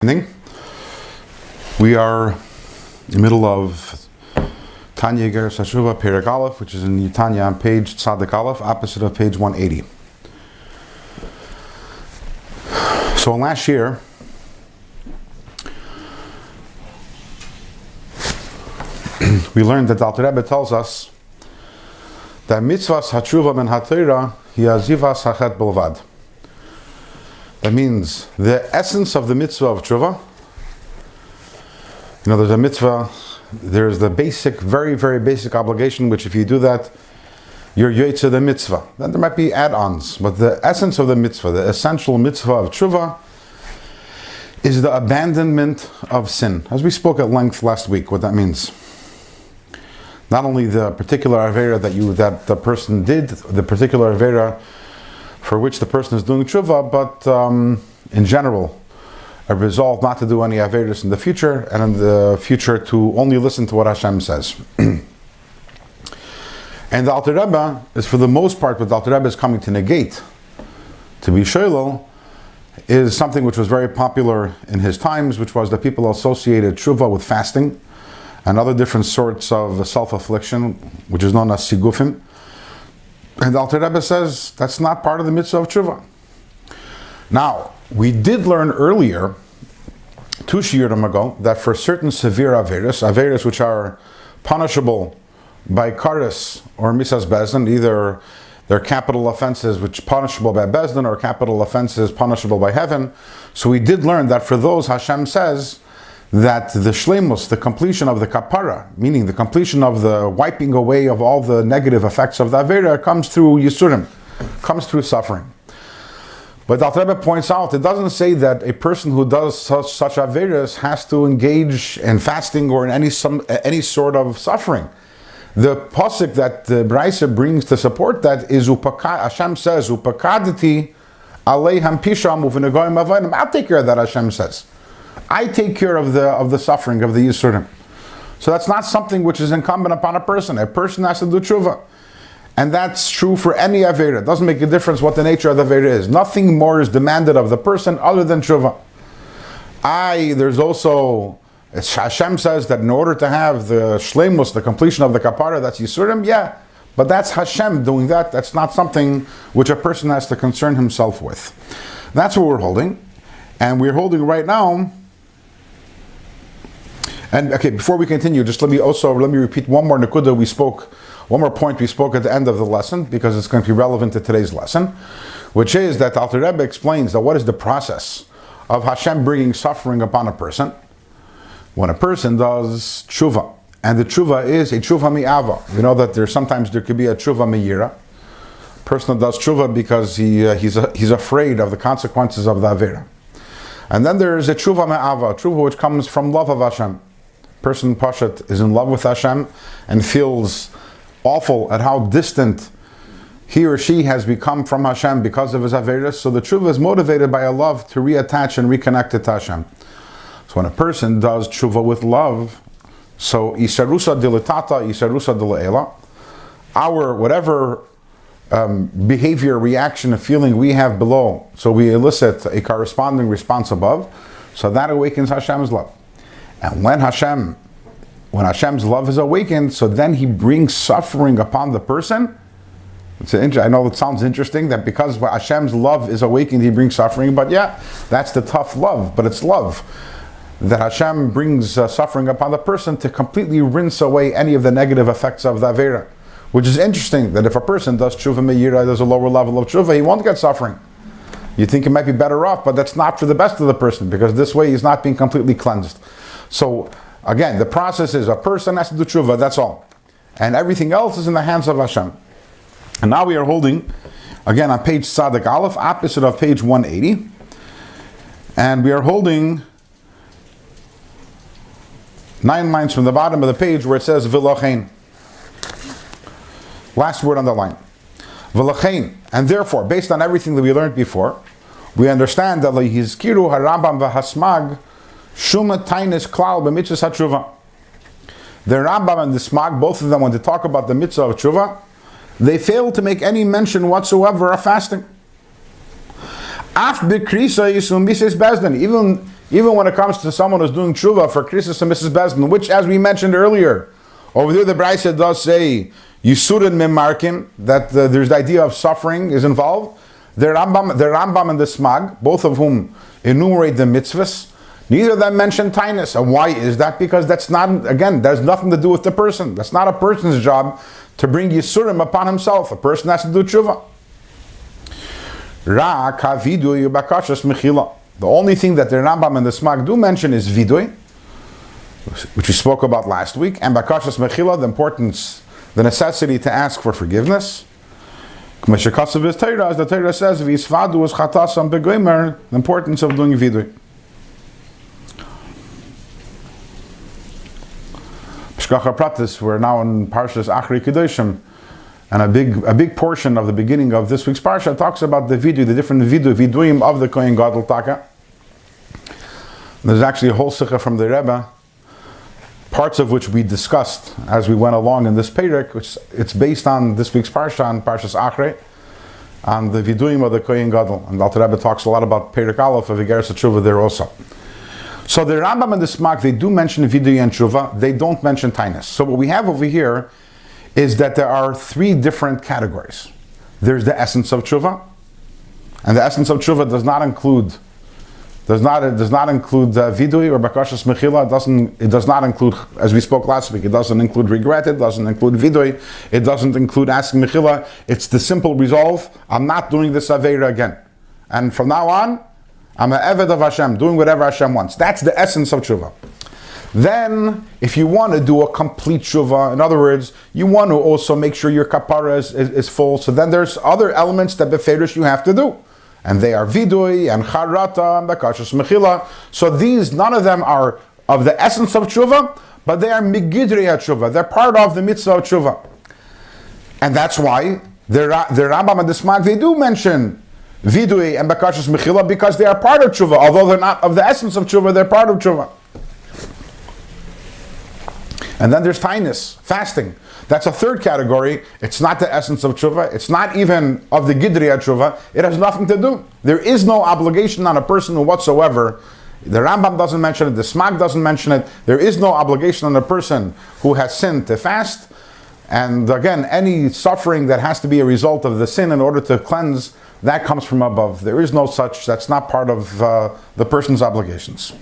Evening. We are in the middle of Tanya, Iggeres, HaTeshuvah, Perek Aleph, which is in Tanya on page Tzadik Aleph, opposite of page 180. So last year, we learned that the Alter Rebbe tells us that mitzvahs HaTeshuvah ben HaTorah hi azivas hachet belvad. That means the essence of the mitzvah of Teshuvah. There's a mitzvah, there's the basic, very, very basic obligation, which if you do that, you're yotze the mitzvah. Then there might be add-ons, but the essence of the mitzvah, the essential mitzvah of Teshuvah, is the abandonment of sin. As we spoke at length last week, what that means. Not only the particular avera that the person did, the particular avera for which the person is doing Teshuvah, but in general, a resolve not to do any averos in the future, and in the future to only listen to what Hashem says. And the Alter Rebbe is, for the most part, what the Alter Rebbe is coming to negate, to be shoylel, is something which was very popular in his times, which was that people associated Teshuvah with fasting and other different sorts of self-affliction, which is known as sigufim. And the Alter Rebbe says that's not part of the mitzvah of Teshuvah. Now, we did learn earlier, 2 shiurim ago, that for certain severe averos which are punishable by kares or misas bezdin, either they're capital offenses which punishable by bezdin or capital offenses punishable by heaven. So we did learn that for those, Hashem says that the shleimus, the completion of the kapara, meaning the completion of the wiping away of all the negative effects of the avera, comes through yisurim, comes through suffering. But the Alter Rebbe points out, it doesn't say that a person who does such averas has to engage in fasting or in any sort of suffering. The pasuk that the Braisa brings to support that is Hashem says, "Upakadati aleiham pisham uvenegoyim avayim." I'll take care of that. Hashem says, I take care of the suffering of the Yisurim. So that's not something which is incumbent upon a person. A person has to do Teshuvah. And that's true for any Avera. It doesn't make a difference what the nature of the Avera is. Nothing more is demanded of the person other than Teshuvah. There's also, Hashem says that in order to have the Shleimus, the completion of the Kapara, that's Yisurim, yeah. But that's Hashem doing that. That's not something which a person has to concern himself with. That's what we're holding. And we're holding right now. And okay, before we continue, just let me repeat one more point we spoke at the end of the lesson, because it's going to be relevant to today's lesson, which is that Alter Rebbe explains that what is the process of Hashem bringing suffering upon a person when a person does Teshuvah. And the Teshuvah is a Teshuvah mi'ava. We know that there could be a Teshuvah me'yira. A person that does Teshuvah because he's afraid of the consequences of the Avera. And then there is a Teshuvah me'ava, Teshuvah which comes from love of Hashem. Person Pashat is in love with Hashem and feels awful at how distant he or she has become from Hashem because of his Averis. So the Teshuvah is motivated by a love to reattach and reconnect to Hashem. So when a person does Teshuvah with love, so Isarusa dilatata, Isarusa dilaela, our whatever behavior, reaction, feeling we have below, so we elicit a corresponding response above, so that awakens Hashem's love. And when Hashem's love is awakened, so then he brings suffering upon the person. I know it sounds interesting that because Hashem's love is awakened, he brings suffering, but yeah, that's the tough love, but it's love. That Hashem brings suffering upon the person to completely rinse away any of the negative effects of the Avera. Which is interesting, that if a person does Teshuvah me'yira, there's a lower level of Teshuvah, he won't get suffering. You think he might be better off, but that's not for the best of the person, because this way he's not being completely cleansed. So, again, the process is a person has to do Teshuvah, that's all. And everything else is in the hands of Hashem. And now we are holding, again, on page Tzadik Aleph, opposite of page 180. And we are holding 9 lines from the bottom of the page where it says, V'lochein. Last word on the line. V'lochein. And therefore, based on everything that we learned before, we understand that Lehizkiru harambam v'hasmag Shuma tainis klal b'mitzvahs HaTeshuvah. The Rambam and the Smag, both of them, when they talk about the mitzvah of Teshuvah, they fail to make any mention whatsoever of fasting. Af b'krisa yisum bisis bezdin. Even when it comes to someone who's doing tshuva for Krisis and Mrs. Bezdin, which, as we mentioned earlier, over there the Brisa does say Yisurin Mimarkin, that there's the idea of suffering is involved. The Rambam and the Smag, both of whom enumerate the mitzvahs, neither of them mention tainus. And why is that? Because that's not, again, there's nothing to do with the person. That's not a person's job to bring Yisurim upon himself. A person has to do tshuva. The only thing that the Rambam and the Smag do mention is vidui, which we spoke about last week, and bakashas mechila, the importance, the necessity to ask for forgiveness. The Torah says, the importance of doing vidui. B'shkacha pratis, we're now in Parshas Achri Kedoshim, and a big portion of the beginning of this week's parsha talks about the vidui, the different viduim of the Kohen Gadol Taka. There's actually a whole sikha from the Rebbe, parts of which we discussed as we went along in this Perek, which it's based on this week's parsha, on Parshas Achri, on the viduim of the Kohen Gadol. And the Alter Rebbe talks a lot about Perek Aleph of Iggeres HaTeshuvah there also. So the Rambam and the Smag, they do mention vidui and tshuva, they don't mention tainus. So what we have over here is that there are three different categories. There's the essence of tshuva, and the essence of tshuva does not include vidui or bakashas mechila. It does not include, as we spoke last week, it doesn't include regret, it doesn't include vidui, it doesn't include asking mechila. It's the simple resolve, I'm not doing this aveira again. And from now on, I'm an eved of Hashem, doing whatever Hashem wants. That's the essence of tshuva. Then, if you want to do a complete tshuva, in other words, you want to also make sure your kapara is full, so then there's other elements that beferish you have to do. And they are vidui, and charata, and bakashas mechila. So these, none of them are of the essence of tshuva, but they are migidrei tshuva. They're part of the mitzvah of tshuva. And that's why the Rambam and the Smag, they do mention vidui and bakashas mechila, because they are part of tshuva. Although they're not of the essence of tshuva, they're part of tshuva. And then there's tainus, fasting. That's a third category. It's not the essence of tshuva. It's not even of the gidriya tshuva. It has nothing to do. There is no obligation on a person whatsoever. The Rambam doesn't mention it. The Smag doesn't mention it. There is no obligation on a person who has sinned to fast. And again, any suffering that has to be a result of the sin in order to cleanse, that comes from above. There is no such. That's not part of the person's obligations.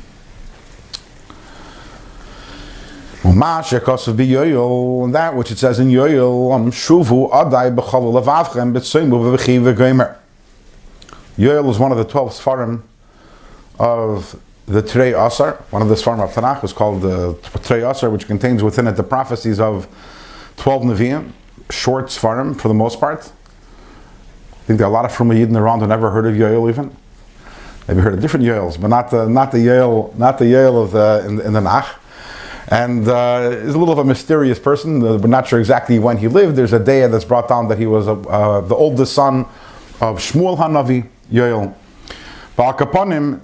And that which it says in Yoel, Shuvu Adai B'Chalul Avavchem B'Tzoimu V'V'chi V'Gomer. Yoel is one of the 12 Sfarim of the Trei Asar. One of the Sfarim of Tanakh is called the Trei Asar, which contains within it the prophecies of 12 Nevi'im, short Sfarim for the most part. I think there are a lot of Fruma Yidden around who never heard of Yoel even. Maybe heard of different Yoels, but not the Yoel of in the Nach. And he's a little of a mysterious person. We're not sure exactly when he lived. There's a day that's brought down that he was the oldest son of Shmuel Hanavi, Yoel. Ba'al Kaponim,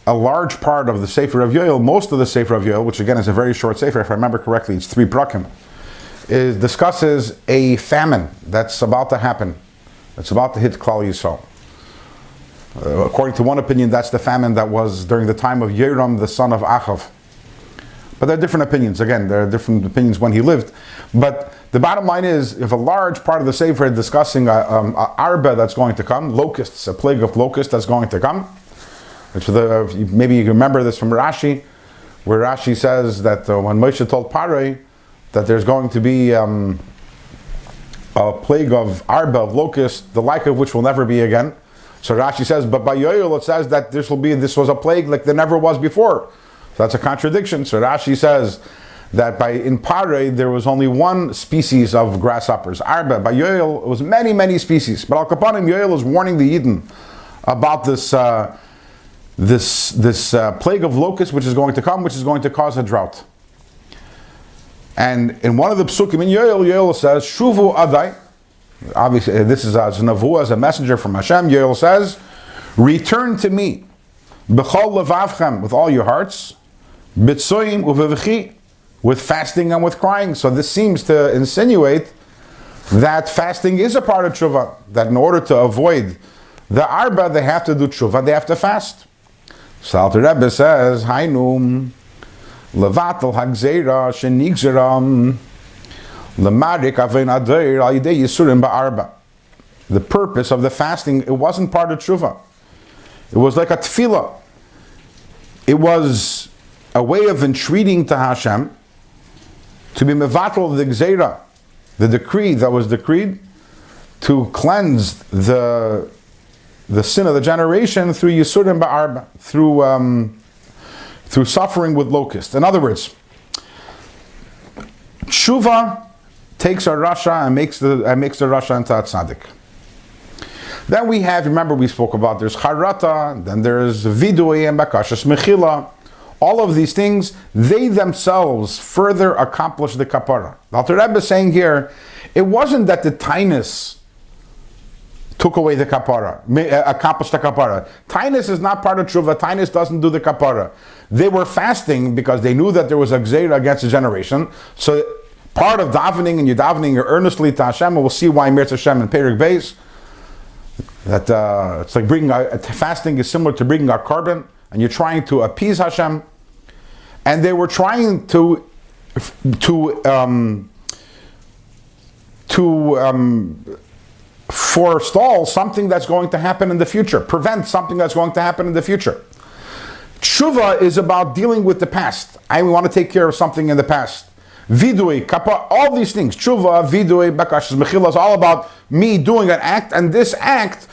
a large part of the Sefer of Yoel, most of the Sefer of Yoel, which again is a very short Sefer, if I remember correctly, it's 3 prakim, discusses a famine that's about to happen. It's about to hit Klal Yisrael. According to one opinion, that's the famine that was during the time of Yeram, the son of Achav. But there are different opinions. Again, there are different opinions when he lived. But the bottom line is, if a large part of the Sefer is discussing arba that's going to come, locusts, a plague of locusts that's going to come, which maybe you remember this from Rashi, where Rashi says that when Moshe told Paroi that there's going to be a plague of arba, of locusts, the like of which will never be again. So Rashi says, but by Yoel it says that this was a plague like there never was before. So that's a contradiction. So Rashi says that in Parei there was only one species of grasshoppers, Arba. By Yoel it was many, many species. But Al Kapanim, Yoel is warning the Yidden about this plague of locusts which is going to come, which is going to cause a drought. And in one of the psukim in Yoel says, Shuvu Adai. Obviously, this is as a nevuah, as a messenger from Hashem. Yoel says, return to me, b'chol levavchem, with all your hearts, b'tzoyim u'v'v'chi, with fasting and with crying. So this seems to insinuate that fasting is a part of tshuva, that in order to avoid the arba, they have to do tshuva, they have to fast. So Alter Rebbe says, Hainu levatel hagzeira shenigzeram lemarik avein adeir al yidei yisurim ba'arba. The purpose of the fasting, it wasn't part of tshuva. It was like a tefillah. It was a way of entreating to Hashem to be mevatel the gzeira, the decree that was decreed to cleanse the sin of the generation through yisurim ba'arba, through suffering with locusts. In other words, tshuva takes a rasha and makes the rasha into a tzaddik. Then we have, remember we spoke about, there's charata, then there's vidui and bakashas mechila. All of these things, they themselves further accomplish the kapara. The Alter Rebbe is saying here, it wasn't that the tainus took away the kapara, accomplished the kapara. Tainus is not part of tshuva. Tainus doesn't do the kapara. They were fasting because they knew that there was a gzeira against the generation. So part of davening, and you're davening earnestly to Hashem, and we'll see why Mirz Hashem in Perek Beis, that it's like fasting is similar to bringing a carbon, and you're trying to appease Hashem. And they were trying to forestall something that's going to happen in the future, prevent something that's going to happen in the future. Tshuva is about dealing with the past. I want to take care of something in the past. Vidui, kappa, all these things. Tshuva, vidui, bakashas, mechila is all about me doing an act, and this act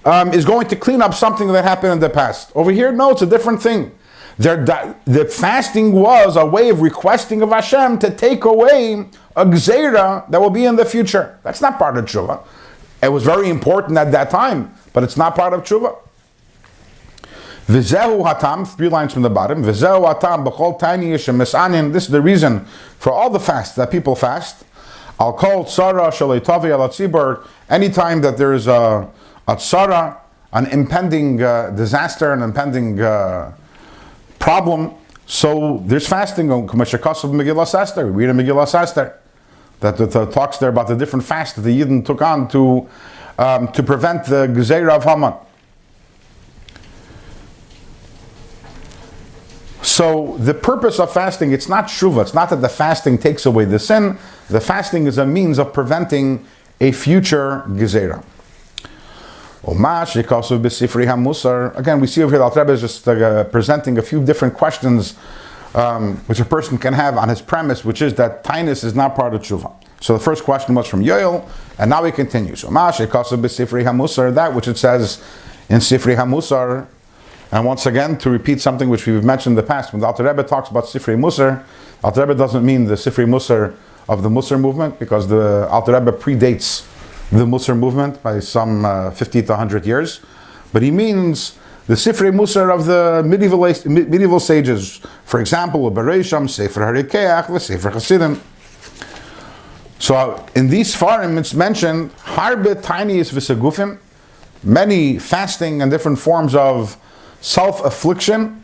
is going to clean up something that happened in the past. Over here, no, it's a different thing. The fasting was a way of requesting of Hashem to take away a gzeira that will be in the future. That's not part of tshuva. It was very important at that time, but it's not part of tshuva. V'zehu hatam, 3 lines from the bottom. V'zehu hatam b'chol Tanya shemesanin. This is the reason for all the fasts that people fast. I'll call tzara shalei tavi al tzibur. Anytime that there is a tzara, an impending disaster, an impending problem, so there's fasting. We read in Megillas Esther that talks there about the different fasts that the Yidden took on to prevent the Gezeira of Haman. So the purpose of fasting, it's not shuvah. It's not that the fasting takes away the sin. The fasting is a means of preventing a future Gezeira. Again, we see over here the Alter Rebbe is just presenting a few different questions which a person can have on his premise, which is that tainus is not part of tshuva. So the first question was from Yoel, and now we continue. So that which it says in Sifri HaMusar, and once again to repeat something which we've mentioned in the past, when the Alter Rebbe talks about Sifri Musar, Alter Rebbe doesn't mean the Sifri Musar of the Musar movement, because the Alter Rebbe predates the Musar movement by some 50 to 100 years, but he means the Sifrei Musar of the medieval sages. For example, Beresham, Sefer Harikeach, Sefer Hasidim. So in these Farim it's mentioned Harbe Tainiyos V'Segufim, many fasting and different forms of self-affliction,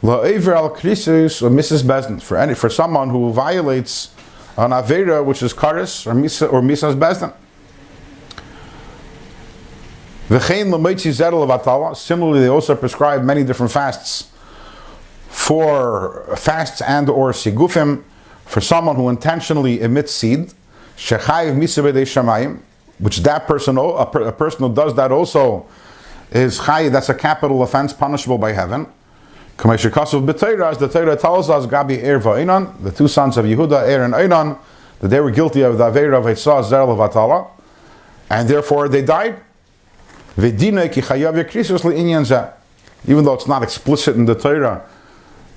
La'ever al Krisus or Mrs. Bezdin, for someone who violates an Avera which is Karis or Misas Bezdin. Similarly, they also prescribe many different fasts and or sigufim for someone who intentionally emits seed, which that person, a person who does that also is chay, that's a capital offense punishable by heaven. As the Torah tells us, Gabi Er va'Einon, the 2 sons of Yehuda, Er and Einon, that they were guilty of the Aveira of Eitzah, Zer levatala, and therefore they died. Even though it's not explicit in the Torah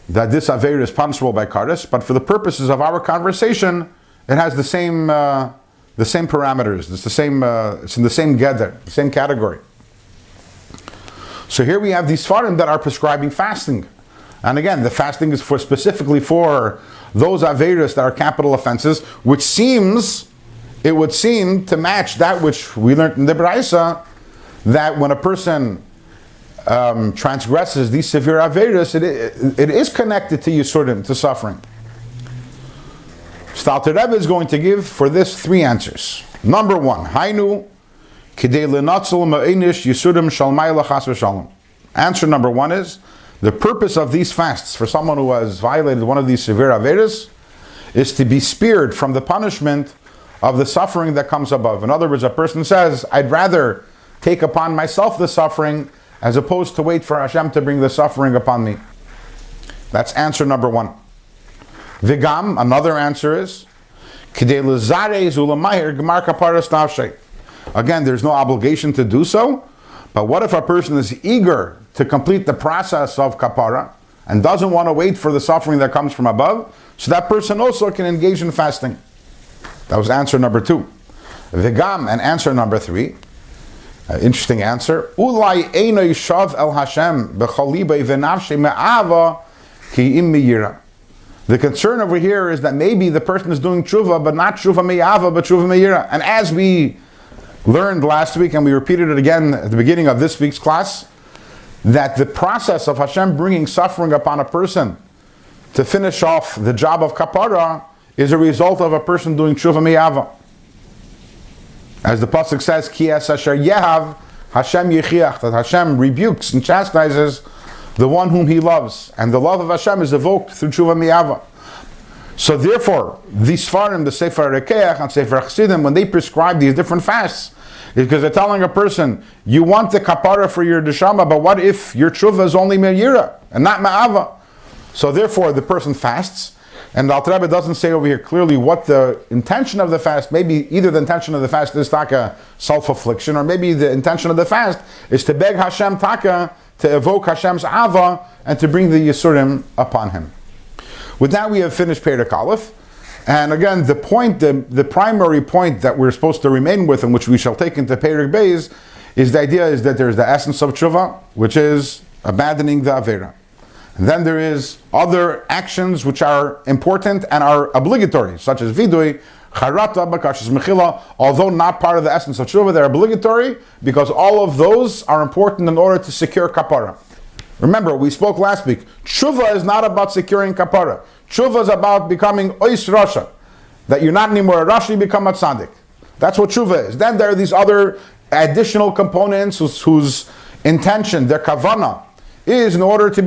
that this Aveir is punishable by Karis, but for the purposes of our conversation, it has the same parameters. It's in the same gather, the same category. So here we have these Farim that are prescribing fasting, and again, the fasting is specifically for those Aveiros that are capital offenses, which it would seem to match that which we learned in the Braisa, that when a person transgresses these severe Averis, it is connected to Yisurim, to suffering. So Alter Rebbe is going to give for this 3 answers. Number 1, Hainu kidei lenatzul ma'inish Yisurim shalmai lachas v'shalom. Answer number 1 is The purpose of these fasts for someone who has violated one of these severe averos is to be spared from the punishment of the suffering that comes above. In other words, a person says, I'd rather take upon myself the suffering as opposed to wait for Hashem to bring the suffering upon me. That's answer number one. Vigam, another answer is, again, there's no obligation to do so, but what if a person is eager to complete the process of kapara and doesn't want to wait for the suffering that comes from above? So that person also can engage in fasting. That was answer number two. Vigam, and answer number three, interesting answer. Ulai eino yishav el Hashem b'cholibay v'nafshe me'ava ki im miyira. The concern over here is that maybe the person is doing tshuva, but not tshuva me'ava, but tshuva me'ira. And as we learned last week, and we repeated it again at the beginning of this week's class, that the process of Hashem bringing suffering upon a person to finish off the job of kapara is a result of a person doing tshuva me'ava. As the pasuk says, Ki es asher yehav Hashem yichiach, that Hashem rebukes and chastises the one whom He loves, and the love of Hashem is evoked through tshuva me'ava. So therefore, these Sfarim, the Sefer Rekeach and Sefer Chassidim, when they prescribe these different fasts, is because they're telling a person, you want the kapara for your neshama, but what if your tshuva is only me'ira and not me'ava? So therefore, the person fasts, and the Alter Rebbe doesn't say over here clearly what the intention of the fast. Maybe either the intention of the fast is taka self-affliction, or maybe the intention of the fast is to beg Hashem taka, to evoke Hashem's ava, and to bring the Yisurim upon him. With that, we have finished Perek Aleph. And again, the point, the primary point that we're supposed to remain with, and which we shall take into Perek Beis, is the idea is that there's the essence of tshuva, which is abandoning the avera. And then there is other actions which are important and are obligatory, such as vidui, charata, bakashas mechila. Although not part of the essence of tshuva, they're obligatory because all of those are important in order to secure kapara. Remember, we spoke last week, tshuva is not about securing kapara. Tshuva is about becoming ois rasha, that you're not anymore a rasha, you become a tzaddik. That's what tshuva is. Then there are these other additional components whose intention, their kavana, is in order to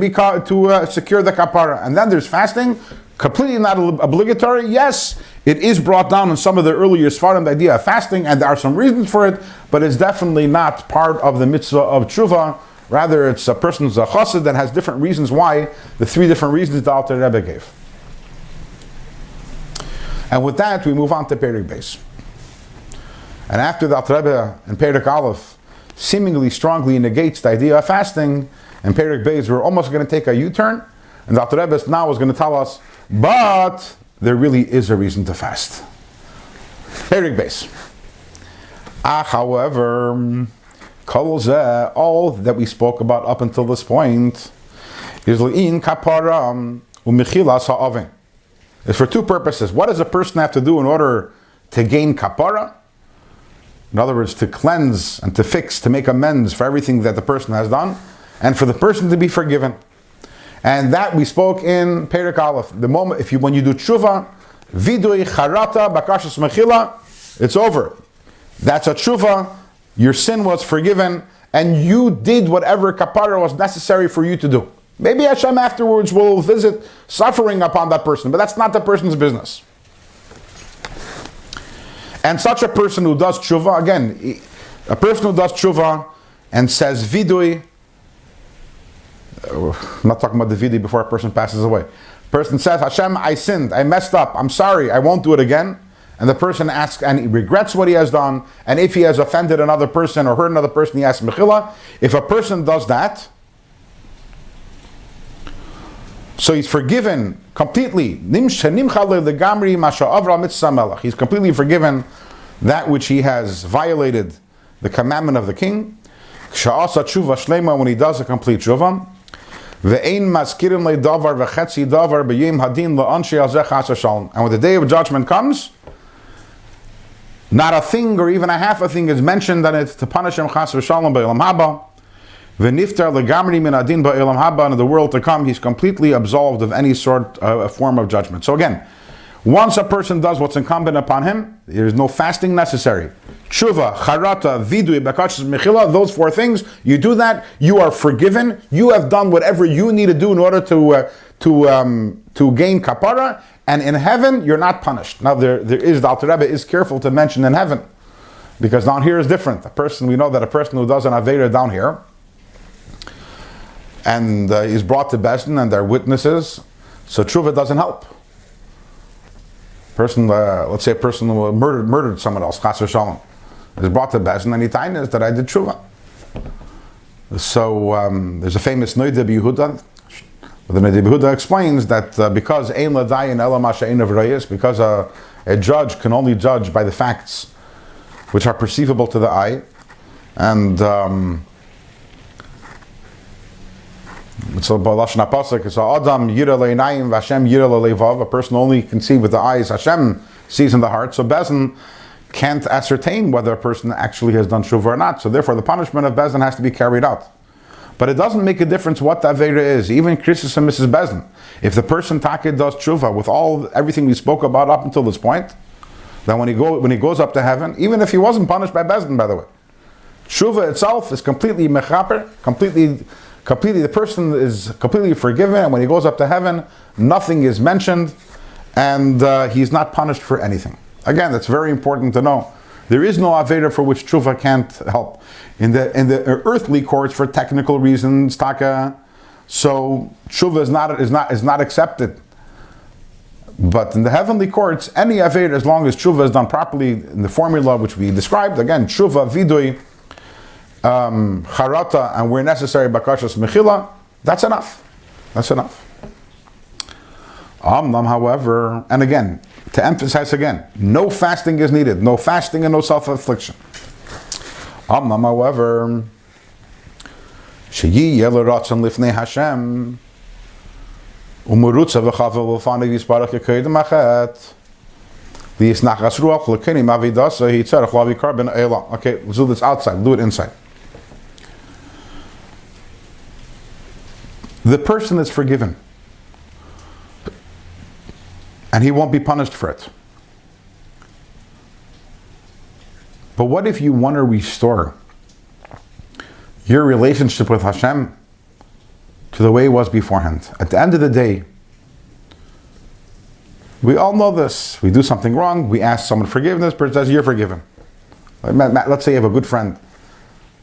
secure the kapara. And then there's fasting, completely not obligatory. Yes, it is brought down in some of the earlier Sfarim, the idea of fasting, and there are some reasons for it, but it's definitely not part of the mitzvah of tshuva. Rather, it's a person's a chassid that has different reasons why, the three different reasons the Alter Rebbe gave. And with that, we move on to Perek Beis. And after the Alter Rebbe in Perek Aleph seemingly strongly negates the idea of fasting, in Perek Beis we're almost going to take a U-turn, and the Alter Rebbe now is going to tell us, but there really is a reason to fast. Perek Beis. However, all that we spoke about up until this point is le'in kapara u'mechilas ha'avin. It's for two purposes. What does a person have to do in order to gain kapara? In other words, to cleanse and to fix, to make amends for everything that the person has done, and for the person to be forgiven. And that we spoke in Perek Aleph. The moment, when you do tshuva, vidui, charata, bakashas mechila, it's over. That's a tshuva. Your sin was forgiven, and you did whatever kapara was necessary for you to do. Maybe Hashem afterwards will visit suffering upon that person, but that's not the person's business. And such a person who does tshuva, again, a person who does tshuva and says vidui, I'm not talking about the vidui before a person passes away. Person says, Hashem, I sinned, I messed up, I'm sorry, I won't do it again. And the person asks, and he regrets what he has done, and if he has offended another person or hurt another person, he asks mechila. If a person does that, so he's forgiven completely. He's completely forgiven that which he has violated, the commandment of the king. When he does a complete tshuva, and when the day of judgment comes, not a thing or even a half a thing is mentioned on it to punish him chas v'shalom ba'olam haba. V'niftar legamri min adin ba'olam haba, and in the world to come, he's completely absolved of any sort of form of judgment. So again, once a person does what's incumbent upon him, there is no fasting necessary. Tshuva, charata, vidui, bakashas, mechila, those four things, you do that, you are forgiven, you have done whatever you need to do in order to gain kapara, and in heaven, you're not punished. Now, the Alter Rebbe is careful to mention in heaven, because down here is different. We know that a person who does an Aveira down here, and is brought to Besdin, and they're witnesses, so tshuva doesn't help. Let's say a person who murdered someone else, chas v'shalom, is brought to Besdin, and he tainas that I did tshuva. So there's a famous Noida B'Yehuda. The Noida B'Yehuda explains that because ein l'dayin ela ma she'ein v'rayis, because a judge can only judge by the facts which are perceivable to the eye, and it's a Lashon HaPasuk, it's Adam yira le'inayim v'Hashem yira le'levav, a person only can see with the eyes, Hashem sees in the heart, so Bezin can't ascertain whether a person actually has done shuvah or not, so therefore the punishment of Bezin has to be carried out. But it doesn't make a difference what the Aveira is, even Christus and Mrs. Bezin. If the person Taka does shuvah with everything we spoke about up until this point, then when he goes up to heaven, even if he wasn't punished by Bezin, by the way, shuvah itself is completely mechaper, completely the person is completely forgiven, and when he goes up to heaven, nothing is mentioned, and he's not punished for anything. Again, that's very important to know. There is no Aveira for which tshuva can't help. In the earthly courts, for technical reasons, taka, so tshuva is not accepted. But in the heavenly courts, any Aveira, as long as tshuva is done properly in the formula which we described, again, tshuva, vidui, charata, and where necessary bakashas mechila, that's enough. That's enough. However, and again, to emphasize again, no fasting is needed. No fasting and no self-affliction. However, sheyi yel ratzon lifnei Hashem umurutza v'chavel v'fanav yisparach yekayim achet v'yisnachas ruach l'kenim avidasa hitzarach lavikar ben eila. Okay, let's do this outside. We'll do it inside. The person is forgiven, and he won't be punished for it. But what if you want to restore your relationship with Hashem to the way it was beforehand? At the end of the day, we all know this. We do something wrong, we ask someone forgiveness, person says, you're forgiven. Let's say you have a good friend,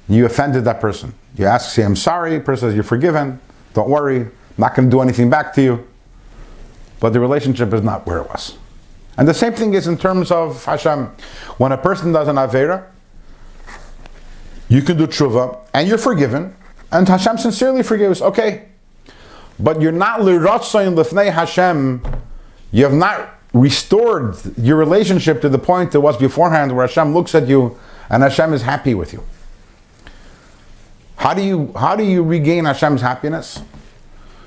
you offended that person. You ask, say, I'm sorry, person says, you're forgiven, don't worry, I'm not going to do anything back to you. But the relationship is not where it was. And the same thing is in terms of Hashem. When a person does an Aveira, you can do tshuva, and you're forgiven, and Hashem sincerely forgives, okay. But you're not l'ratzayin l'fnei Hashem, you have not restored your relationship to the point it was beforehand, where Hashem looks at you, and Hashem is happy with you. How do you regain Hashem's happiness?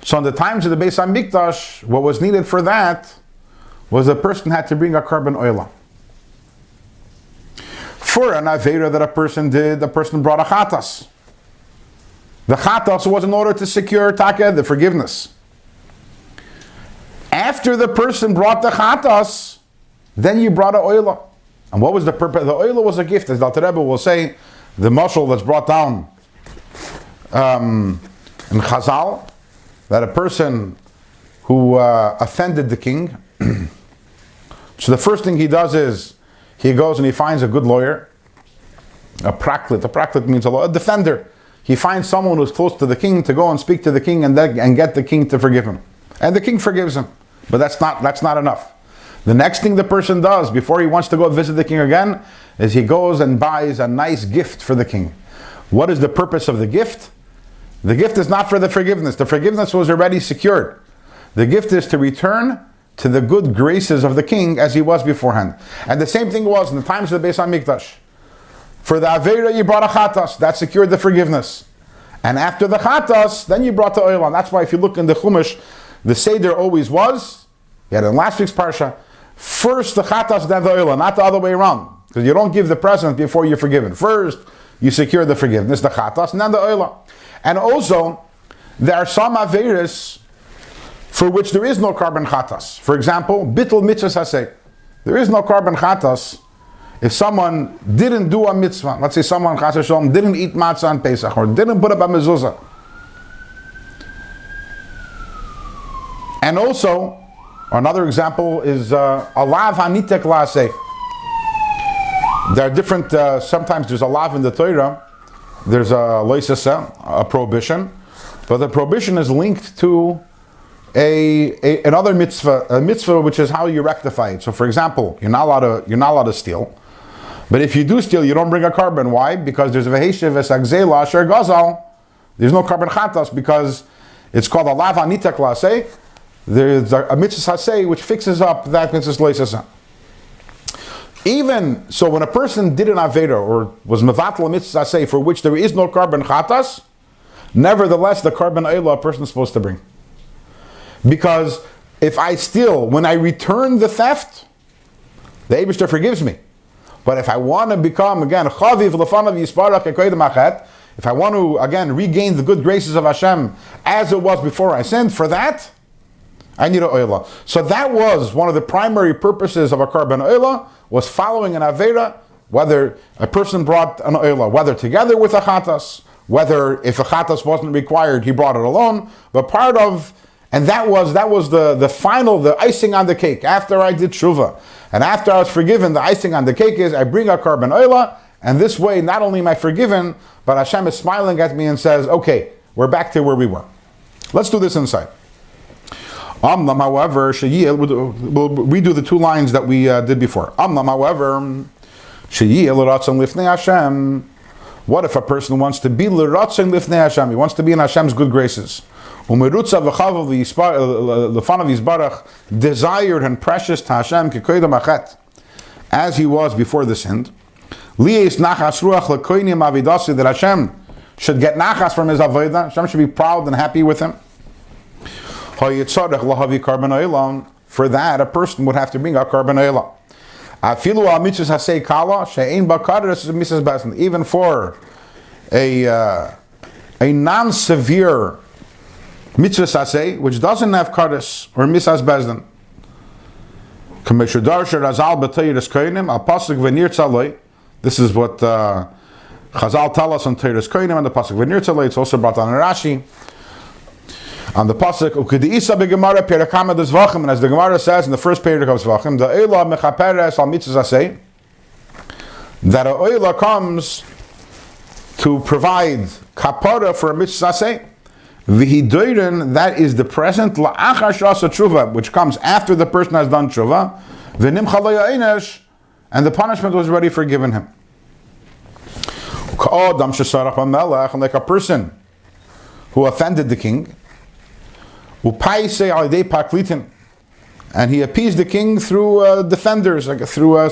So in the times of the Beis HaMikdash, what was needed for that was a person had to bring a carbon oila. For an Aveira that a person did, the person brought a chatas. The chatas was in order to secure taka, the forgiveness. After the person brought the chatas, then you brought a oila. And what was the purpose? The oila was a gift, as the Alter Rebbe will say, the mashal that's brought down in Chazal, that a person who offended the king, so the first thing he does is, he goes and he finds a good lawyer, a praklit. A praklit means a defender. He finds someone who's close to the king to go and speak to the king and get the king to forgive him. And the king forgives him. But that's not enough. The next thing the person does before he wants to go visit the king again is he goes and buys a nice gift for the king. What is the purpose of the gift? The gift is not for the forgiveness. The forgiveness was already secured. The gift is to return to the good graces of the king as he was beforehand. And the same thing was in the times of the Beis HaMikdash. For the Aveira you brought a chatas, that secured the forgiveness. And after the chatas, then you brought the oil on. That's why if you look in the Chumash, the Seder always was, you had in last week's Parsha, first the chatas, then the oil, not the other way around. Because you don't give the present before you're forgiven. First, you secure the forgiveness, the chatas, and then the oil. And also, there are some Aveiras for which there is no carbon chatas. For example, bittul mitzvahs haseh. There is no carbon chatas if someone didn't do a mitzvah, let's say someone Chas v'Shalom didn't eat matzah on Pesach or didn't put up a mezuzah, and also another example is a lav hanitek la'aseh. There are different. Sometimes there's a lav in the Torah. There's a loisasa, a prohibition, but the prohibition is linked to another mitzvah, a mitzvah which is how you rectify it. So, for example, you're not allowed to steal, but if you do steal, you don't bring a carbon. Why? Because there's a veheshev esagzela asher gazal. There's no carbon chatas because it's called a lav hanitek la'aseh. There's a mitzvah haseh which fixes up that mitzvah loisasa. Even so, when a person did an avera or was mevatel a mitzvah haseh for which there is no carbon chatas, nevertheless the carbon oila a person is supposed to bring. Because if I steal, when I return the theft, the Eibishter forgives me. But if I want to become, again, chaviv lefanav yisparach ekoydem achet, if I want to, again, regain the good graces of Hashem as it was before I sinned, for that, I need an oila. So that was one of the primary purposes of a carbon oila, was following an avera, whether a person brought an oila, whether together with a chatas, whether if a chatas wasn't required, he brought it alone, but part of, and that was the final, the icing on the cake. After I did tshuva, and after I was forgiven, the icing on the cake is I bring a carbon oila, and this way not only am I forgiven, but Hashem is smiling at me and says, okay, we're back to where we were. Let's do this inside. However, we'll redo the two lines that we did before. However, what if a person wants to be l'ratzon lifnei Hashem? He wants to be in Hashem's good graces. Desired and precious to Hashem as he was before the sin. That Hashem should get nachas from his avodah. Hashem should be proud and happy with him. For that, a person would have to bring a carbon oila. Even for a non-severe mitzvah saseh, which doesn't have kares or misas bezdin. This is what Chazal tell us on Teiras Koinim and the pasuk v'nir tzalei. It's also brought on in Rashi. On the pasuk u'kediisa begemara perakama d'zvachim, and as the Gemara says in the first parak of Zvachim, the oila mechaperes al mitzvah saseh, that a oila comes to provide kapara for a mitzvah saseh. V'hidoirin, that is the present la'achar shasa tshuva, which comes after the person has done tshuva. V'nimcha lo ya'enesh, and the punishment was already forgiven him. Ka'odam shesarach b'melech, and like a person who offended the king, u'paisei alidei paklitin, and he appeased the king through defenders, like through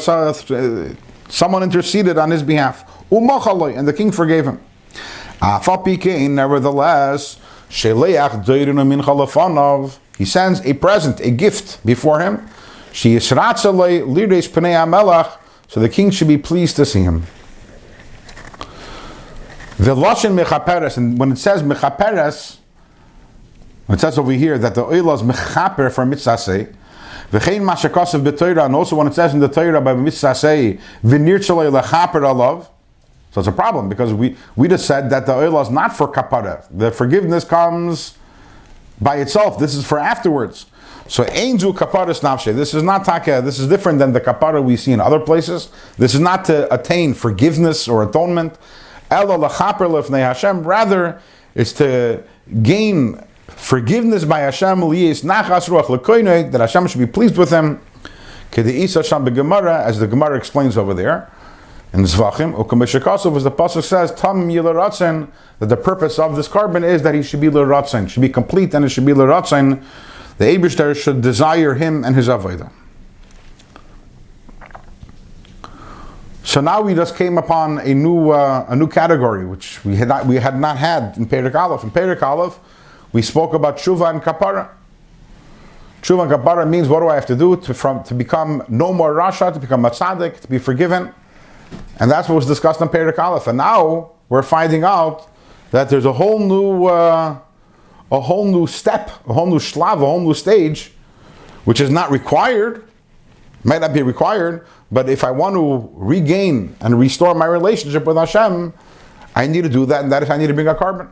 someone interceded on his behalf. U'machaloi, and the king forgave him. Afal pikein, nevertheless, sheleach doirinu min chalafanov, he sends a present, a gift before him. She yisratzalei lireis pnei hamelach, so the king should be pleased to see him. The lashon mechaperes, and when it says mechaperes, it says over here that the oila is mechaper for mitzvah say. V'chein mashakasav b'Torah, and also when it says in the Torah by mitzvah say v'nirtzalei lechaper alav. So it's a problem because we just said that the oila is not for kapara. The forgiveness comes by itself. This is for afterwards. So einzu kaparas nafshe. This is not taka. This is different than the kapara we see in other places. This is not to attain forgiveness or atonement. Ela lechaper lefnei Hashem. Rather, it's to gain forgiveness by Hashem. Liyes nachas ruach lekoinei, that Hashem should be pleased with him. Kedeis Hashem begemara, as the Gemara explains over there in Zvachim. Ukameshakasov, as the pasuk says, tam yilaratzen, that the purpose of this carbon is that he should be l'ratzen, should be complete, and it should be l'ratzen. The Eibishter should desire him and his avodah. So now we just came upon a new category which we had not had in Perek Aleph. In Perek Aleph, we spoke about tshuva and kapara. Tshuva and kapara means what do I have to do to become no more rasha, to become a tzaddik, to be forgiven, and that's what was discussed in Perek Aleph. And now we're finding out that there's a whole new step, a whole new shlav, a whole new stage, which is not required, Might not be required, but if I want to regain and restore my relationship with Hashem, I need to do that, and that is I need to bring a carbon.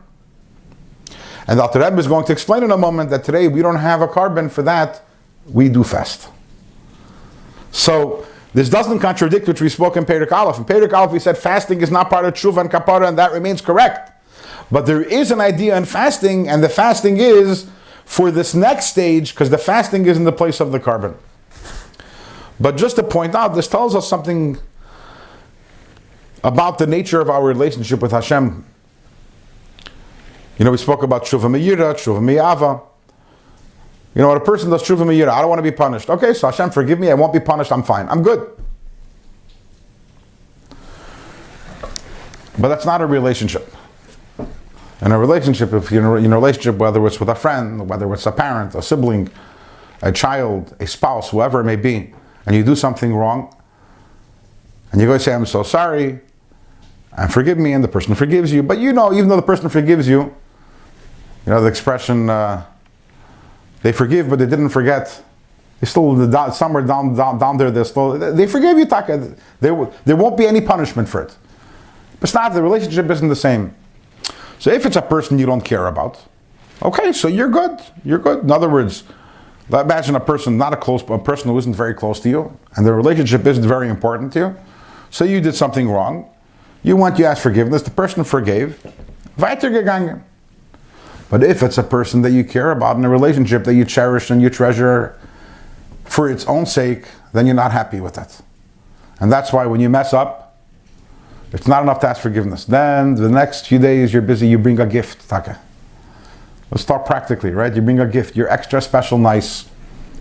And the Alter Rebbe is going to explain in a moment that today we don't have a carbon for that, we do fast. So this doesn't contradict what we spoke in Perek Aleph. In Perek Aleph we said fasting is not part of Teshuvah and Kapara, and that remains correct. But there is an idea in fasting, and the fasting is for this next stage, because the fasting is in the place of the carbon. But just to point out, this tells us something about the nature of our relationship with Hashem. We spoke about Teshuvah Me'ira, Teshuvah Me'ava. When a person does Teshuvah Me'ira, I don't want to be punished. Okay, so Hashem, forgive me, I won't be punished, I'm fine, I'm good. But that's not a relationship. In a relationship, if you're in a relationship, whether it's with a friend, whether it's a parent, a sibling, a child, a spouse, whoever it may be, and you do something wrong, and you go say, I'm so sorry, and forgive me, and the person forgives you, but even though the person forgives you, the expression, they forgive, but they didn't forget. They still, somewhere down there, they forgive you, Taka. There won't be any punishment for it. But it's not, the relationship isn't the same. So if it's a person you don't care about, okay, so you're good. You're good. In other words, imagine a person, a person who isn't very close to you, and the relationship isn't very important to you. So you did something wrong. You asked forgiveness. The person forgave. Weitergegangen. But if it's a person that you care about in a relationship that you cherish and you treasure for its own sake, then you're not happy with that. And that's why when you mess up, it's not enough to ask forgiveness. Then the next few days you're busy, you bring a gift, Taka. Let's talk practically, right? You bring a gift, you're extra special nice.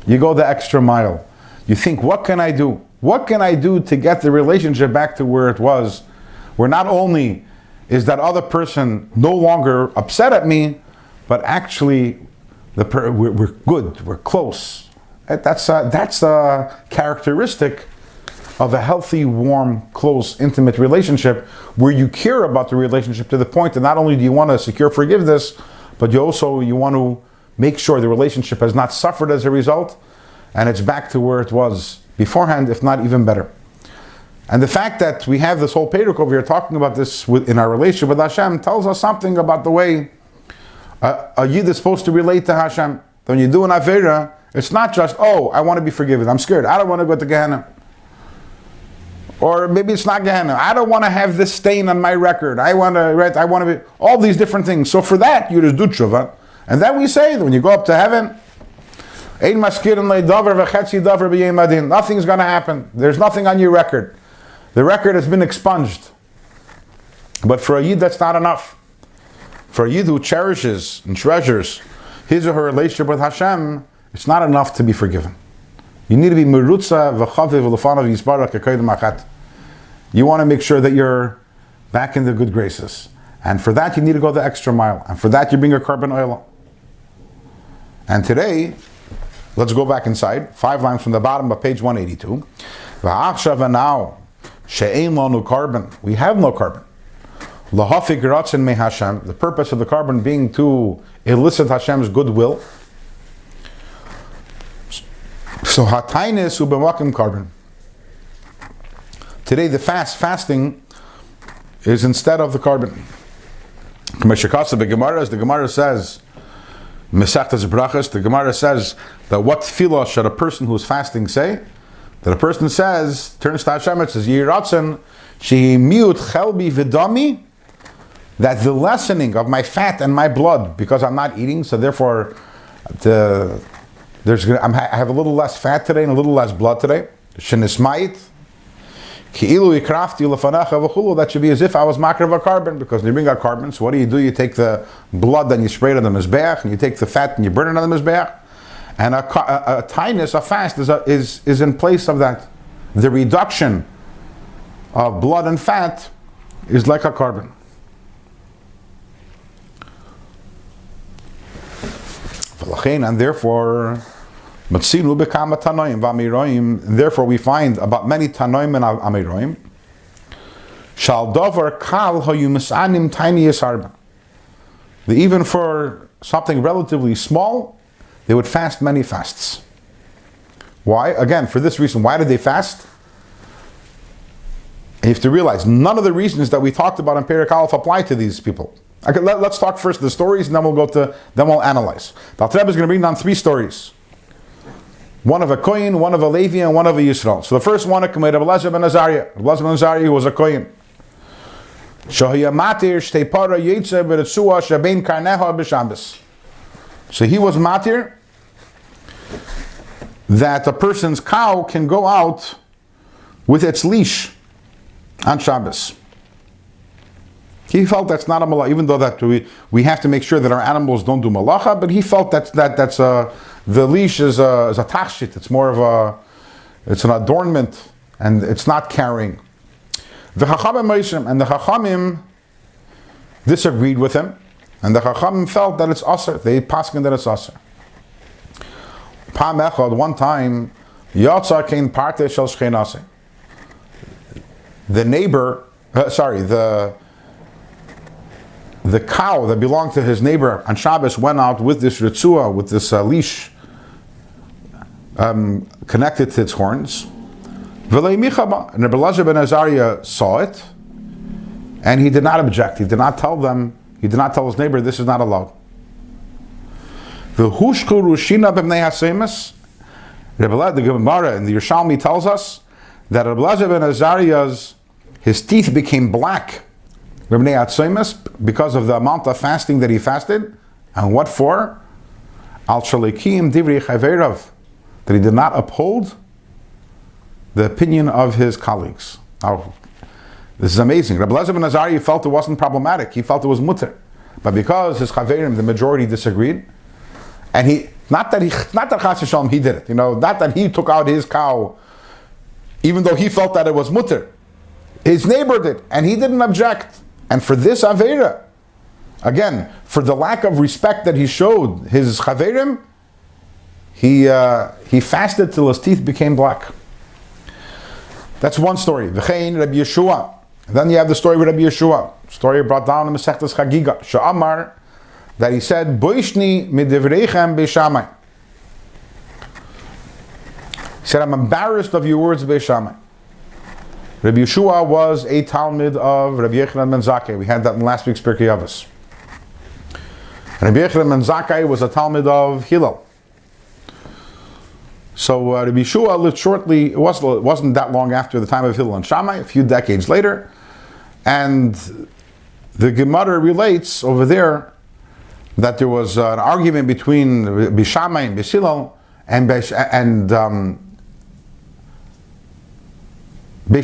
You go the extra mile. You think, what can I do? What can I do to get the relationship back to where it was? Where not only is that other person no longer upset at me, but actually we're good, we're close. That's a characteristic of a healthy, warm, close, intimate relationship where you care about the relationship to the point that not only do you want to secure forgiveness, but you want to make sure the relationship has not suffered as a result, and it's back to where it was beforehand, if not even better. And the fact that we have this whole perek over here talking about this in our relationship with Hashem tells us something about the way a Yid is supposed to relate to Hashem. When you do an Avera, it's not just, I want to be forgiven, I'm scared, I don't want to go to Gehenna. Or maybe it's not Gehenna, I don't want to have this stain on my record, I want to be, all these different things. So for that, you just do Teshuvah. And then we say that when you go up to heaven, nothing's going to happen. There's nothing on your record. The record has been expunged. But for a Yid, that's not enough. For a Yid who cherishes and treasures his or her relationship with Hashem, it's not enough to be forgiven. You need to be merutza v'chaviv l'fanav yisbarach k'kodim achat. You want to make sure that you're back in the good graces. And for that, you need to go the extra mile. And for that, you bring a carbon oil. And today, let's go back inside, 5 lines from the bottom of page 182. V'achshav, now, she'ein lanu carbon. We have no carbon. Lahafik ratzin me Hashem. The purpose of the carbon being to elicit Hashem's goodwill. So hatainis ubemakim carbon. Today the fasting is instead of the carbon. The Gemara says, Mesachtas Brachas, the Gemara says that what tefillah should a person who is fasting say? That a person says, turns to Hashem, it says, Yiratzen, she miut chelbi vidami, that the lessening of my fat and my blood, because I'm not eating, so therefore I have a little less fat today and a little less blood today. Shenismait, ki'ilu ikrafti lefanacha v'chulu, that should be as if I was makar of a carbon, because when you bring out carbon, so what do? You take the blood and you spray it on the mizbeach, and you take the fat and you burn it on the mizbeach. And a tightness, a fast is in place of that. The reduction of blood and fat is like a carbon. And therefore, we find about many tanoim and amiroim. Even for something relatively small, they would fast many fasts. Why? Again, for this reason. Why did they fast? And you have to realize, none of the reasons that we talked about in Perek Aleph apply to these people. Okay, let's talk first the stories, and then we'll analyze. The Alter Rebbe is going to bring down 3 stories. One of a Kohen, one of a Levi, and one of a Yisrael. So the first one, Rabbi Elazar ben Azariah. Rabbi Elazar ben Azariah was a Kohen. So he was matir that a person's cow can go out with its leash on Shabbos. He felt that's not a malacha, even though that we have to make sure that our animals don't do malacha, but he felt that's the leash is a tachshit. It's more of it's an adornment, and it's not carrying. The Chachamim disagreed with him, and the Chachamim felt that it's aser. They paskin that it's aser. Pam echad, one time, Yatsa kein parte shel shchenase. The neighbor, the cow that belonged to his neighbor on Shabbos went out with this ritzua, with this leash connected to its horns. And Rabbi Elazar ben Azariah saw it, and he did not object. He did not tell his neighbor, this is not allowed. The Gemara in the Yerushalmi tells us that Rabbi Elazar ben Azariah's his teeth became black because of the amount of fasting that he fasted. And what for? Al shalikim divri chaverav, that he did not uphold the opinion of his colleagues. Now, this is amazing. Rabbi Elazar ben Azariah felt it wasn't problematic. He felt it was mutter. But because his chaverim, the majority, disagreed, and not that chas v'shalom he did it, not that he took out his cow, even though he felt that it was mutter. His neighbor did, and he didn't object. And for this aveira, again, for the lack of respect that he showed his chaverim, he fasted till his teeth became black. That's one story. V'chein Rabbi Yeshua. Then you have the story with Rabbi Yeshua. Story brought down in Masechtas Chagiga. Sha'amar, that he said, Boishni midivreichem beishamai. He said, I'm embarrassed of your words, beishamai. Rabbi Yeshua was a Talmud of Rabbi Yochanan ben Zakkai. We had that in last week's Pirkei Avos. Rabbi Yochanan ben Zakkai was a Talmud of Hillel. So Rabbi Yeshua lived shortly, it wasn't that long after the time of Hillel and Shammai, a few decades later. And the Gemara relates over there that there was an argument between Rabbi Shammai and Beis Hillel, and Beis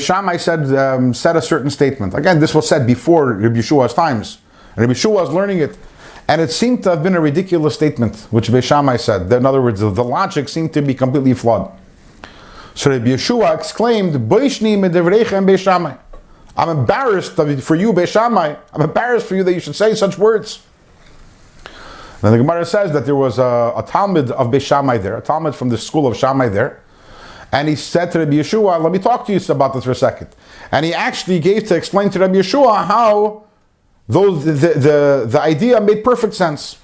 Shammai said a certain statement. Again, this was said before Rabbi Yeshua's times. And Rabbi Yeshua was learning it. And it seemed to have been a ridiculous statement, which Beis Shammai said. In other words, the logic seemed to be completely flawed. So Rabbi Yeshua exclaimed, Boishni medevreichem Beis Shammai. I'm embarrassed for you, Beis Shammai. I'm embarrassed for you that you should say such words. Then the Gemara says that there was a Talmud of Beis Shammai there, a Talmud from the school of Shammai there. And he said to Rabbi Yeshua, let me talk to you about this for a second. And he actually gave to explain to Rabbi Yeshua how the idea made perfect sense.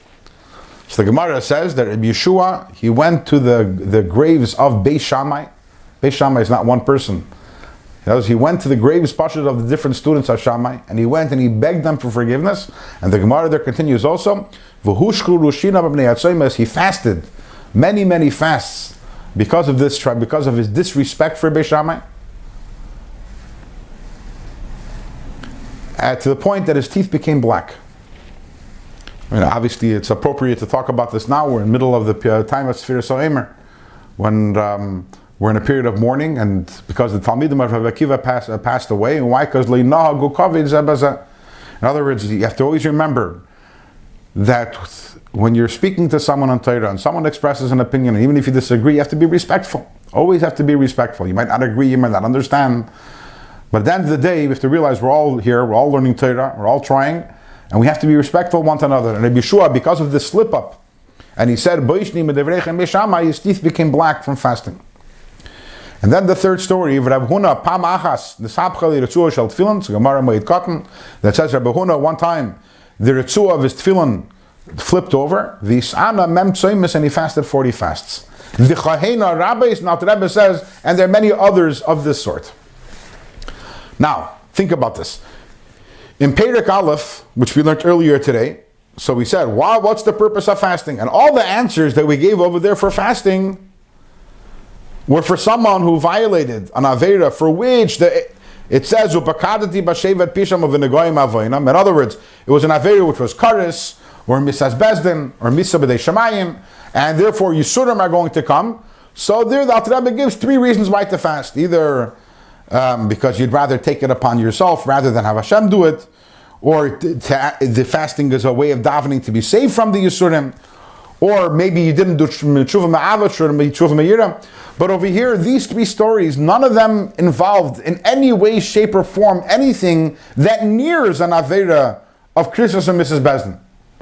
So the Gemara says that Rabbi Yeshua, he went to the graves of Beis Shammai. Beis Shammai is not one person. He went to the graves of the different students of Shammai, and he went and he begged them for forgiveness. And the Gemara there continues also, he fasted many fasts because of his disrespect for Beis Shammai, to the point that his teeth became black. Obviously it's appropriate to talk about this now. We're in the middle of the time of Sfiras HaOmer, when we're in a period of mourning, and because the Talmidim of Rabbi Akiva passed away. And why? Because in other words, you have to always remember that when you're speaking to someone on Torah and someone expresses an opinion, and even if you disagree, you have to be respectful. Always have to be respectful. You might not agree, you might not understand, but at the end of the day, we have to realize we're all here, we're all learning Torah, we're all trying, and we have to be respectful one to another. And Rabbi Yeshua, because of this slip up, and he said, his teeth became black from fasting. And then the third story, Rabbi Huna, Pam Achas, the Sabchali Ritzua Shel Tefillin, so Gemara Moed Katan, that says Rabbi Huna, one time, the Ritzua of his Tefillin flipped over, Vis'ana Mem Tzoymis, and he fasted 40 fasts. V'chahena rabbis, now the Rebbe says, and there are many others of this sort. Now, think about this. In Perek Aleph, which we learned earlier today, so we said, wow, what's the purpose of fasting? And all the answers that we gave over there for fasting were for someone who violated an Aveira for which it says, Upakadati b'shevet pisham of v'negoyim avoinam. In other words, it was an Aveira which was karis, or misas bezdin, or misa b'dei shamayim, and therefore Yisurim are going to come. So there the Alter Rebbe gives three reasons why to fast. Either because you'd rather take it upon yourself rather than have Hashem do it, or the fasting is a way of davening to be saved from the Yisurim, or maybe you didn't do Teshuvah Ma'avat or Teshuvah Me'ira. But over here, these three stories, none of them involved in any way, shape, or form anything that nears an Aveira of Christus and Mrs. Bezdin.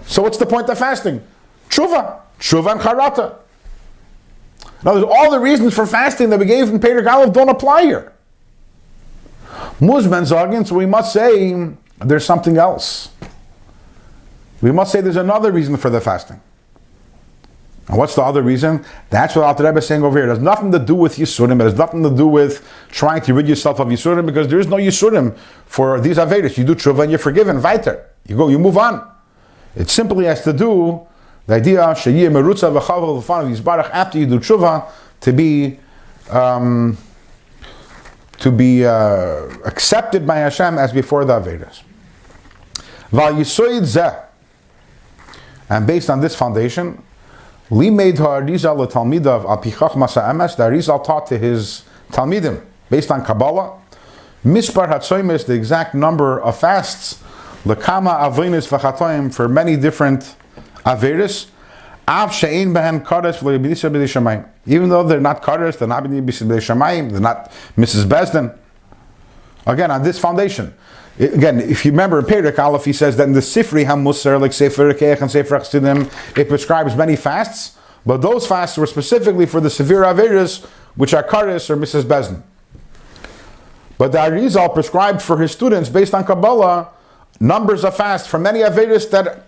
So what's the point of fasting? Teshuvah and Charata. Now, all the reasons for fasting that we gave in Perek Aleph don't apply here. Muzman Zagin, so we must say there's something else. We must say there's another reason for the fasting. And what's the other reason? That's what Alter Rebbe is saying over here. It has nothing to do with Yisurim. It has nothing to do with trying to rid yourself of Yisurim, because there is no Yisurim for these Averis. You do Teshuvah and you're forgiven. Weiter. You move on. It simply has to do the idea Sheyeh Merutza v'chavel l'fanav Yisbarach after you do Teshuvah to be accepted by Hashem as before the Averis. Val Yisoid Zeh. And based on this foundation, Li made ha'arizal l'talmidav al pichach masa emes. The Arizal taught to his talmidim based on Kabbalah. Mispar hatzoyim, the exact number of fasts. L'kama avonis v'chatoim, for many different averis. Av she'ein behem kares v'lebidisa b'dei shamayim. Even though they're not kares, they're not b'dei shamayim, they're not Mrs. Bezdin. Again, on this foundation. Again, if you remember in Perek Aleph, he says that in the Sifri HaMusar, like Sefer Rekeach and Sefer Chassidim, it prescribes many fasts, but those fasts were specifically for the severe Averis, which are Karis or Mrs. Bezdin. But the Arizal prescribed for his students, based on Kabbalah, numbers of fasts for many Averis that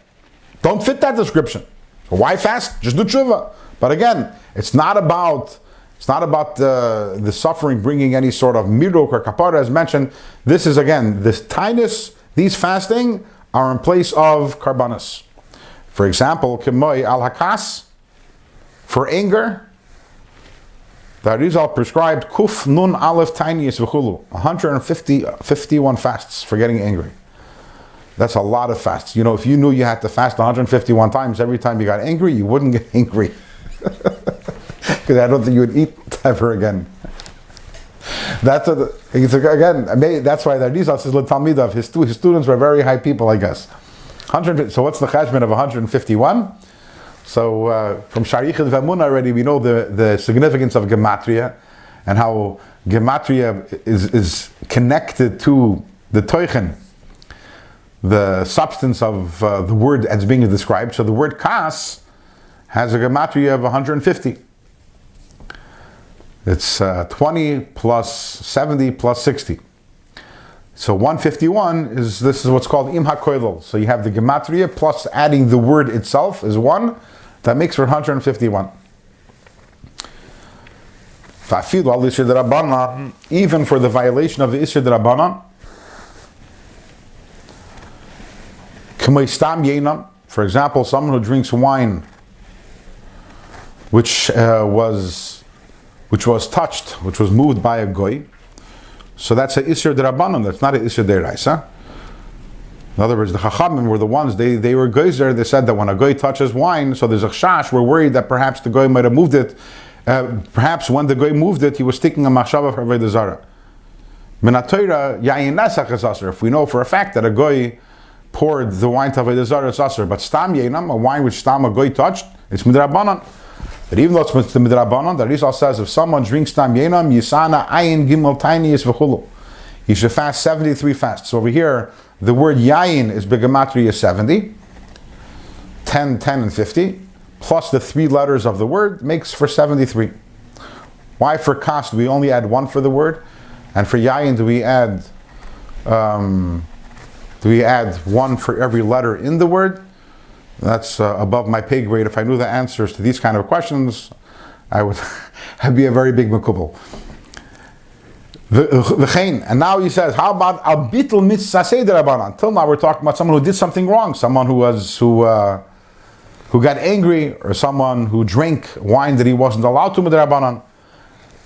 don't fit that description. So why fast? Just do Teshuvah. But again, it's not about the suffering bringing any sort of miruk or kapara as mentioned. This is again, this tinus, these fasting are in place of karbanas. For example, kimoy al hakas, for anger, the Arizal prescribed kuf nun aleph tinius v'chulu, 151 fasts for getting angry. That's a lot of fasts. You know, if you knew you had to fast 151 times every time you got angry, you wouldn't get angry. Because I don't think you would eat ever again. That's why the Arizal says l'talmidav. His students were very high people, I guess. So what's the cheshbon of 151? So from Sharichid V'Emunah already we know the significance of gematria and how gematria is connected to the toichen, the substance of the word as being described. So the word kas has a gematria of 150. It's 20 plus 70 plus 60. So 151 this is what's called im hakoilel. So you have the gematria plus adding the word itself is 1. That makes for 151. Even for the violation of the Isser D'Rabbanan, for example, someone who drinks wine which was touched, which was moved by a goy, so that's an Isser D'Rabbanan, that's not an Isser D'Oraisa. In other words, the Chachamim were the ones, they were geyser, they said that when a goy touches wine, so there's a chash, we're worried that perhaps the goy might have moved it. Perhaps when the goy moved it, he was sticking a machshava for Avodah Zarah. Minatoira, yayin nesach is aser. If we know for a fact that a goy poured the wine to Avodah Zarah, it's aser. But stam yainam, a wine which stam a goy touched, it's midrabanan. But even though it's the midrabanan, the Rizal says if someone drinks stam yainam, yisana ayin gimel tiny is v'chulu. He should fast 73 fasts. So over here, the word yayin is begematria 70, 10, 10, and 50, plus the 3 letters of the word makes for 73. Why for kas do we only add 1 for the word, and for yayin do we add 1 for every letter in the word? That's above my pay grade. If I knew the answers to these kind of questions, I'd be a very big makubal. And now he says, how about al bitl mitzvah seder rabbanan? Until now we're talking about someone who did something wrong, someone who got angry, or someone who drank wine that he wasn't allowed to midrabanan.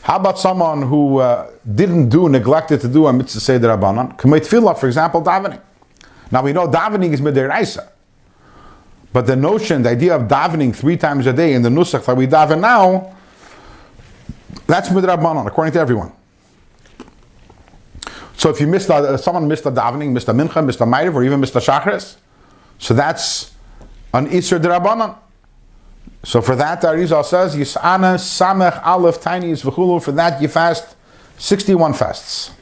How about someone who neglected to do a mitzvah seder rabbanan? K'mei tefillah, for example, davening. Now we know davening is midiraisa, but the idea of davening 3 times a day in the nusach that we daven now, that's midrabanan according to everyone. So if someone missed a davening, missed a mincha, missed a ma'ariv, or even missed a shachris, so that's an isur d'rabbanan. So for that, the Arizal says, Yis'ana samech aleph tainis v'chulu. For that, you fast 61 fasts.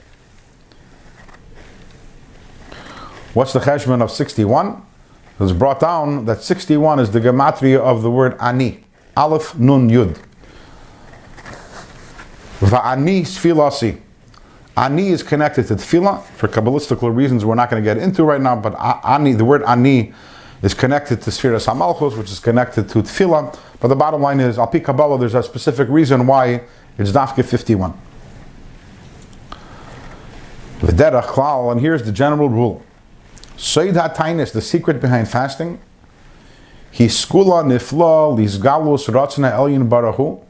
What's the cheshbon of 61? It's brought down that 61 is the gematria of the word ani. Aleph nun yud. Va'ani sfilasi. Ani is connected to tefillah for kabbalistical reasons we're not going to get into right now, but ani, the word ani, is connected to Sfiras HaMalchus, which is connected to tefillah. But the bottom line is, al pi Kabbalah, there's a specific reason why it's dafke 51. V'derach klal, and here's the general rule. Soid ha'tainis, the secret behind fasting, hiskula nifla lisgalus ratzna elyin barahu.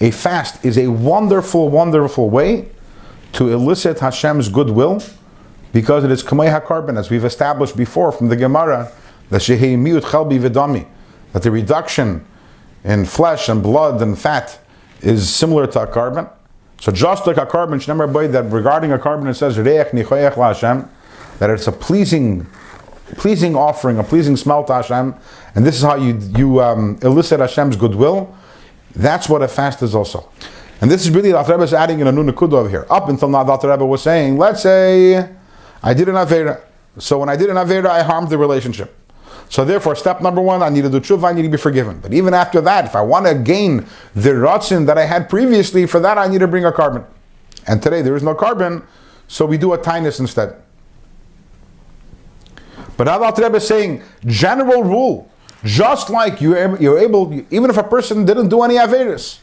A fast is a wonderful, wonderful way to elicit Hashem's goodwill, because it is kamei hakarbon, as we've established before from the Gemara, that shehei miut chalbi v'dami, that the reduction in flesh and blood and fat is similar to a carbon. So just like a carbon, that regarding a carbon it says reich nichoyech laHashem, that it's a pleasing offering, a pleasing smell to Hashem, and this is how you elicit Hashem's goodwill. That's what a fast is also. And this is really the Alter Rebbe is adding in a new nekuda over here. Up until now, the Alter Rebbe was saying, let's say I did an avera. So when I did an avera, I harmed the relationship. So therefore, step number 1, I need to do tshuva, I need to be forgiven. But even after that, if I want to gain the ratzin that I had previously, for that I need to bring a carbon. And today there is no carbon, so we do a tainus instead. But now the Alter Rebbe is saying, general rule, just like you're able, even if a person didn't do any averas,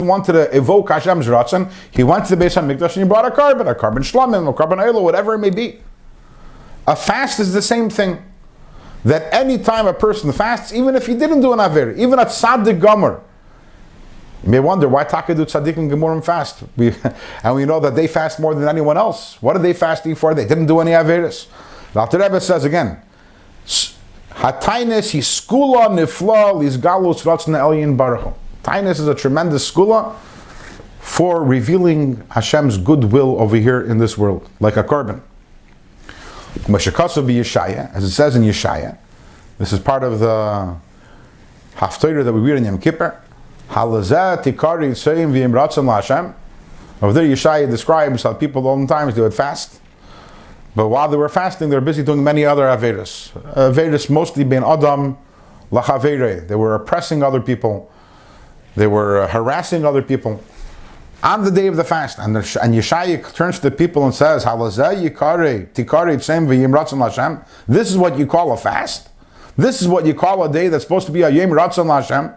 wanted to evoke Hashem's ratzon, he went to the Beis HaMikdash and he brought a carbon shlamim, a carbon elo, whatever it may be. A fast is the same thing. That any time a person fasts, even if he didn't do an aver, even a tzaddik gomer, you may wonder why taka do tzaddik and gemurim fast. And we know that they fast more than anyone else. What are they fasting for? They didn't do any averis. The Alter Rebbe says again, Hatainis hiskula nifla lizgalus ratzna elyin baruch. Tainus is a tremendous skula for revealing Hashem's goodwill over here in this world, like a carbon. As it says in Yeshaya, this is part of the Haftarah that we read in Yom Kippur. Over there, Yeshaya describes how people all the times they would fast, but while they were fasting, they were busy doing many other averas. Averas mostly being Adam lachavere. They were oppressing other people. They were harassing other people on the day of the fast. And Yeshaya turns to the people and says, this is what you call a fast? This is what you call a day that's supposed to be a Yom Ratzon Hashem?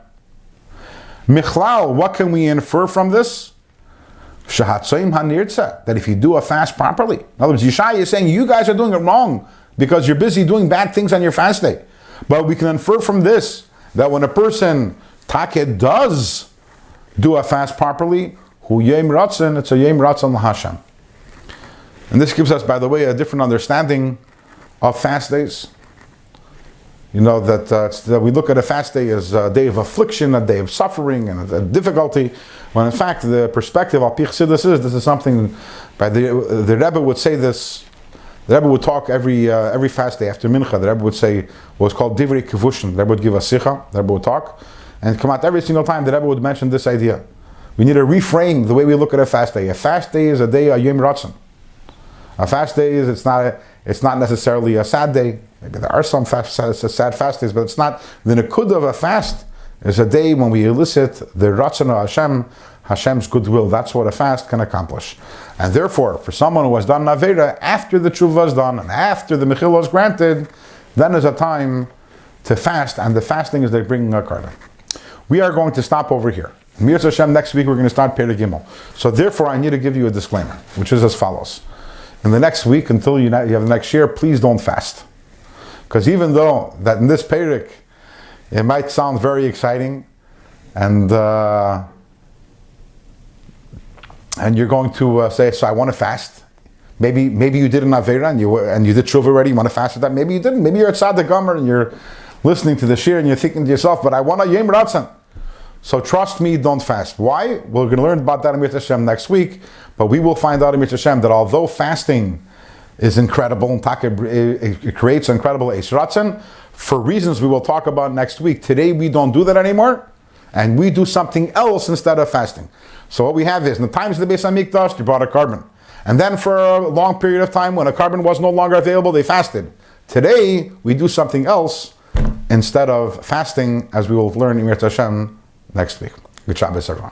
Michlal, what can we infer from this? That if you do a fast properly. In other words, Yeshaya is saying, you guys are doing it wrong because you're busy doing bad things on your fast day. But we can infer from this that when a person Take does do a fast properly, hu yom ratzon, it's a yom ratzon l'Hashem. And this gives us, by the way, a different understanding of fast days. You know, that we look at a fast day as a day of affliction, a day of suffering, and a difficulty, when in fact the perspective of Pichsidus is, this is something, by the Rebbe would say this, the Rebbe would talk every fast day after Mincha, the Rebbe would say what's called Divrei Kivushin, the Rebbe would give a sicha, the Rebbe would talk, and come out every single time the Rebbe would mention this idea. We need to reframe the way we look at a fast day. A fast day is a day of Yom Ratzon. A fast day is, it's not necessarily a sad day. Maybe there are some sad fast days, but it's not. The nekud of a fast is a day when we elicit the Ratzon of Hashem, Hashem's goodwill. That's what a fast can accomplish. And therefore, for someone who has done Avera, after the Teshuvah is done and after the Mechillah is granted, then is a time to fast, and the fasting is they're bringing a carbon. We are going to stop over here. Mir Hashem, next week we're going to start Perek Gimel. So therefore I need to give you a disclaimer, which is as follows. In the next week, until you have the next year, please don't fast. Because even though that in this Perek, it might sound very exciting, and you're going to say, so I want to fast. Maybe you did an Aveira and you did Tshuva already, you want to fast with that. Maybe you didn't. Maybe you're at Tzaddik Gomer and you're listening to the shir and you're thinking to yourself, but I want a Yom Ratzon. So trust me, don't fast. Why? We're going to learn about that in Mir Hashem next week, but we will find out in Mir Hashem that although fasting is incredible, and it creates incredible Eis Ratzon, for reasons we will talk about next week, today we don't do that anymore, and we do something else instead of fasting. So what we have is, in the times of the Beis HaMikdash, they brought a carbon. And then for a long period of time, when a carbon was no longer available, they fasted. Today, we do something else instead of fasting, as we will learn in Mir Hashem next week. Good Shabbos, everyone.